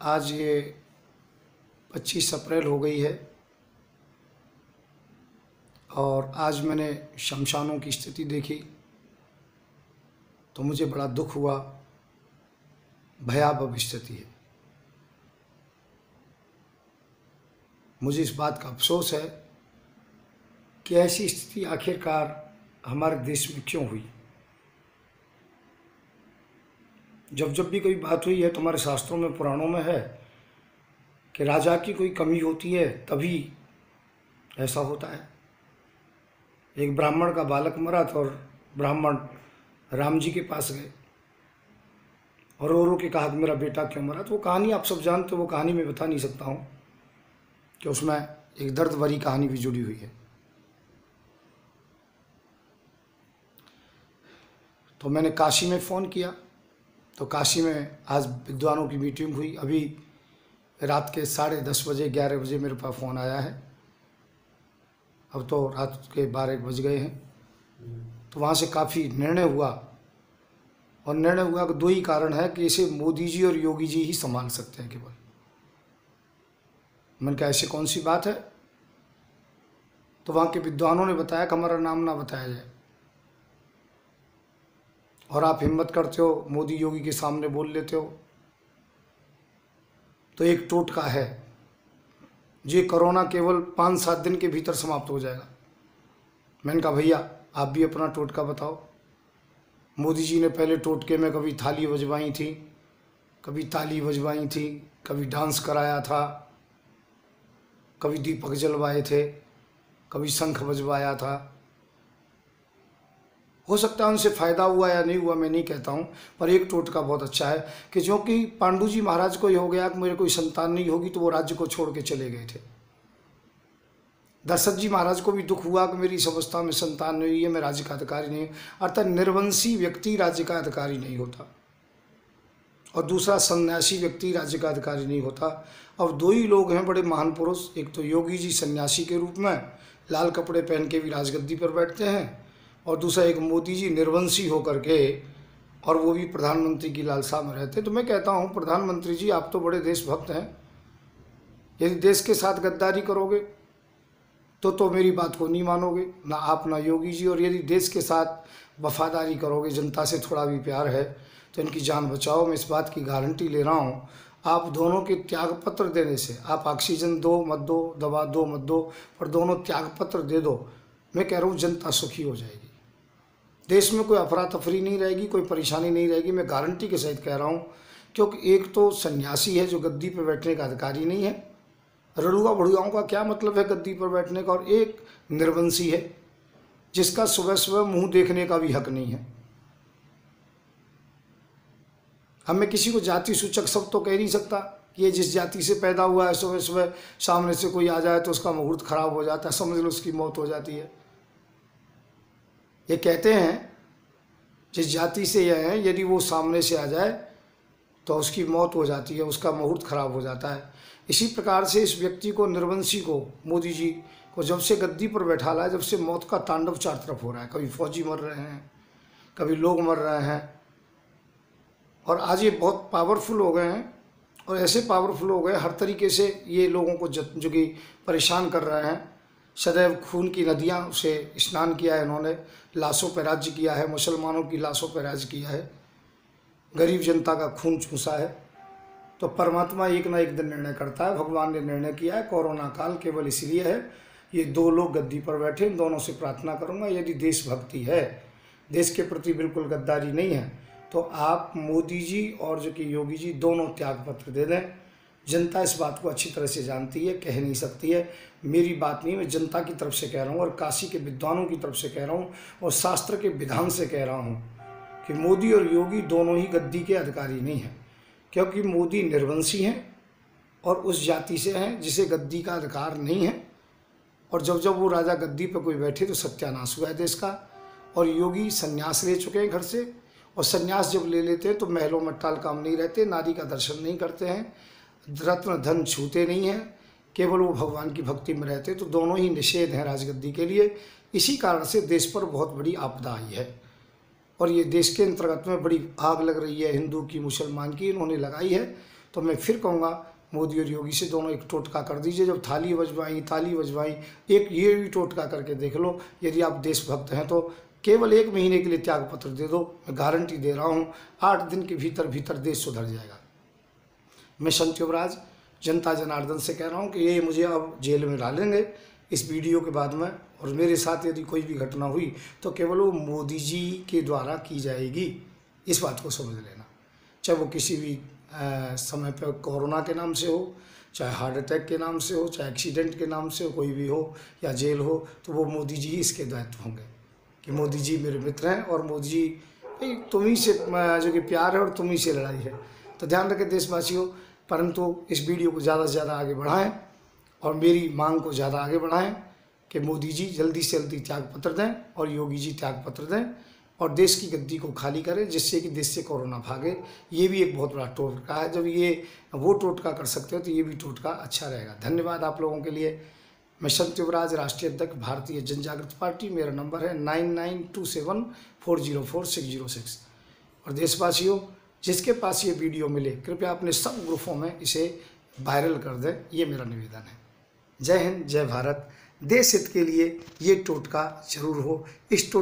आज ये 25 अप्रैल हो गई है और आज मैंने शमशानों की स्थिति देखी तो मुझे बड़ा दुख हुआ। भयावह स्थिति है। मुझे इस बात का अफसोस है कि ऐसी स्थिति आखिरकार हमारे देश में क्यों हुई। जब भी कोई बात हुई है तो हमारे शास्त्रों में, पुराणों में है कि राजा की कोई कमी होती है तभी ऐसा होता है। एक ब्राह्मण का बालक मरा था और ब्राह्मण राम जी के पास गए और रो के कहा कि मेरा बेटा क्यों मरा। तो वो कहानी आप सब जानते हो, वो कहानी मैं बता नहीं सकता हूँ कि उसमें एक दर्द भरी कहानी भी जुड़ी हुई है। तो मैंने काशी में फ़ोन किया तो काशी में आज विद्वानों की मीटिंग हुई। अभी रात के 10:30 बजे 11 बजे मेरे पास फ़ोन आया है। अब तो रात के 12 बज गए हैं। तो वहाँ से काफ़ी निर्णय हुआ और निर्णय हुआ कि 2 ही कारण है कि इसे मोदी जी और योगी जी ही संभाल सकते हैं केवल। मैंने कहा ऐसी कौन सी बात है। तो वहाँ के विद्वानों ने बताया कि हमारा नाम ना बताया जाए और आप हिम्मत करते हो मोदी योगी के सामने बोल लेते हो तो एक टोटका है, ये कोरोना केवल 5-7 दिन के भीतर समाप्त हो जाएगा। मैंने कहा भैया आप भी अपना टोटका बताओ। मोदी जी ने पहले टोटके में कभी थाली बजवाई थी, कभी ताली बजवाई थी, कभी डांस कराया था, कभी दीपक जलवाए थे, कभी शंख बजवाया था। हो सकता है उनसे फ़ायदा हुआ या नहीं हुआ, मैं नहीं कहता हूँ, पर एक टोटका बहुत अच्छा है कि जो कि पांडु जी महाराज को ये हो गया कि मेरे कोई संतान नहीं होगी तो वो राज्य को छोड़ के चले गए थे। दशरथ जी महाराज को भी दुख हुआ कि मेरी इस अवस्था में संतान नहीं हुई है, मैं राज्य का अधिकारी नहीं। अर्थात निर्वंशी व्यक्ति राज्य का अधिकारी नहीं होता और दूसरा सन्यासी व्यक्ति राज्य का अधिकारी नहीं होता। अब 2 ही लोग हैं बड़े महान पुरुष, एक तो योगी जी सन्यासी के रूप में लाल कपड़े पहन के भी राजगद्दी पर बैठते हैं और दूसरा एक मोदी जी निर्वंशी होकर के, और वो भी प्रधानमंत्री की लालसा में रहते। तो मैं कहता हूँ प्रधानमंत्री जी आप तो बड़े देशभक्त हैं, यदि देश के साथ गद्दारी करोगे तो मेरी बात को नहीं मानोगे, ना आप ना योगी जी। और यदि देश के साथ वफादारी करोगे, जनता से थोड़ा भी प्यार है तो इनकी जान बचाओ। मैं इस बात की गारंटी ले रहा हूँ। आप दोनों के त्यागपत्र देने से, आप ऑक्सीजन दो मत दो, दवा दो मत दो, पर दोनों त्यागपत्र दे दो, मैं कह रहा हूँ जनता सुखी हो जाएगी। देश में कोई अफरा तफरी नहीं रहेगी, कोई परेशानी नहीं रहेगी, मैं गारंटी के सहित कह रहा हूँ। क्योंकि एक तो सन्यासी है जो गद्दी पर बैठने का अधिकारी नहीं है, रड़ुआ भड़ुआओं का क्या मतलब है गद्दी पर बैठने का, और एक निर्वंशी है जिसका सुबह सुबह मुंह देखने का भी हक नहीं है। अब मैं किसी को जाति सूचक शब्द तो कह नहीं सकता कि ये जिस जाति से पैदा हुआ है, सुबह सुबह सामने से कोई आ जाए तो उसका मुहूर्त खराब हो जाता है, समझ लो उसकी मौत हो जाती है। ये कहते हैं जिस जाति से यह है यदि वो सामने से आ जाए तो उसकी मौत हो जाती है, उसका मुहूर्त खराब हो जाता है। इसी प्रकार से इस व्यक्ति को, निर्वंशी को, मोदी जी को जब से गद्दी पर बैठा ला है, जब से मौत का तांडव चारों तरफ हो रहा है। कभी फौजी मर रहे हैं, कभी लोग मर रहे हैं, और आज ये बहुत पावरफुल हो गए हैं और ऐसे पावरफुल हो गए हर तरीके से ये लोगों को जो कि परेशान कर रहे हैं। सदैव खून की नदियाँ से स्नान किया है इन्होंने, लाशों पर राज्य किया है, मुसलमानों की लाशों पर राज्य किया है, गरीब जनता का खून चूसा है। तो परमात्मा एक ना एक दिन निर्णय करता है। भगवान ने निर्णय किया है, कोरोना काल केवल इसलिए है ये 2 लोग गद्दी पर बैठे, इन दोनों से प्रार्थना करूंगा यदि देशभक्ति है, देश के प्रति बिल्कुल गद्दारी नहीं है, तो आप मोदी जी और जो कि योगी जी दोनों त्यागपत्र दे दें। जनता इस बात को अच्छी तरह से जानती है, कह नहीं सकती है। मेरी बात नहीं, मैं जनता की तरफ से कह रहा हूँ और काशी के विद्वानों की तरफ से कह रहा हूँ और शास्त्र के विधान से कह रहा हूँ कि मोदी और योगी दोनों ही गद्दी के अधिकारी नहीं हैं। क्योंकि मोदी निर्वंशी हैं और उस जाति से हैं जिसे गद्दी का अधिकार नहीं है, और जब वो राजा गद्दी पर कोई बैठे तो सत्यानाश हुआ है देश का। और योगी संन्यास ले चुके हैं घर से, और संन्यास जब ले लेते हैं तो महलों में टाल काम नहीं रहते, नारी का दर्शन नहीं करते हैं, रत्न धन छूते नहीं हैं, केवल वो भगवान की भक्ति में रहते। तो दोनों ही निषेध हैं राजगद्दी के लिए। इसी कारण से देश पर बहुत बड़ी आपदा आई है और ये देश के अंतर्गत में बड़ी आग लग रही है, हिंदू की, मुसलमान की, इन्होंने लगाई है। तो मैं फिर कहूँगा मोदी और योगी से दोनों एक टोटका कर दीजिए। जब ताली बजवाई एक ये भी टोटका करके देख लो। यदि आप देशभक्त हैं तो केवल 1 महीने के लिए त्याग पत्र दे दो, मैं गारंटी दे रहा हूँ 8 दिन के भीतर भीतर देश सुधर जाएगा। मैं संत युवराज जनता जनार्दन से कह रहा हूँ कि ये मुझे अब जेल में डालेंगे इस वीडियो के बाद में, और मेरे साथ यदि कोई भी घटना हुई तो केवल वो मोदी जी के द्वारा की जाएगी, इस बात को समझ लेना। चाहे वो किसी भी समय पर कोरोना के नाम से हो, चाहे हार्ट अटैक के नाम से हो, चाहे एक्सीडेंट के नाम से हो, कोई भी हो या जेल हो, तो वो मोदी जी इसके दायित्व होंगे कि मोदी जी मेरे मित्र हैं और मोदी जी भाई तुम्ही से जो कि प्यार है और तुम्ही से लड़ाई है। तो ध्यान रखें देशवासियों, परंतु इस वीडियो को ज़्यादा से ज़्यादा आगे बढ़ाएं और मेरी मांग को ज़्यादा आगे बढ़ाएं कि मोदी जी जल्दी से जल्दी त्यागपत्र दें और योगी जी त्यागपत्र दें और देश की गद्दी को खाली करें, जिससे कि देश से कोरोना भागे। ये भी एक बहुत बड़ा टोटका है। जब ये वो टोटका कर सकते हो तो ये भी टोटका अच्छा रहेगा। धन्यवाद आप लोगों के लिए। मैं संत युवराज, राष्ट्रीय अध्यक्ष भारतीय जन जागृति पार्टी। मेरा नंबर है 9927404606। और देशवासियों, जिसके पास ये वीडियो मिले कृपया अपने सब ग्रुपों में इसे वायरल कर दें, ये मेरा निवेदन है। जय हिंद, जय भारत। देश हित के लिए ये टोटका जरूर हो। इस टोटका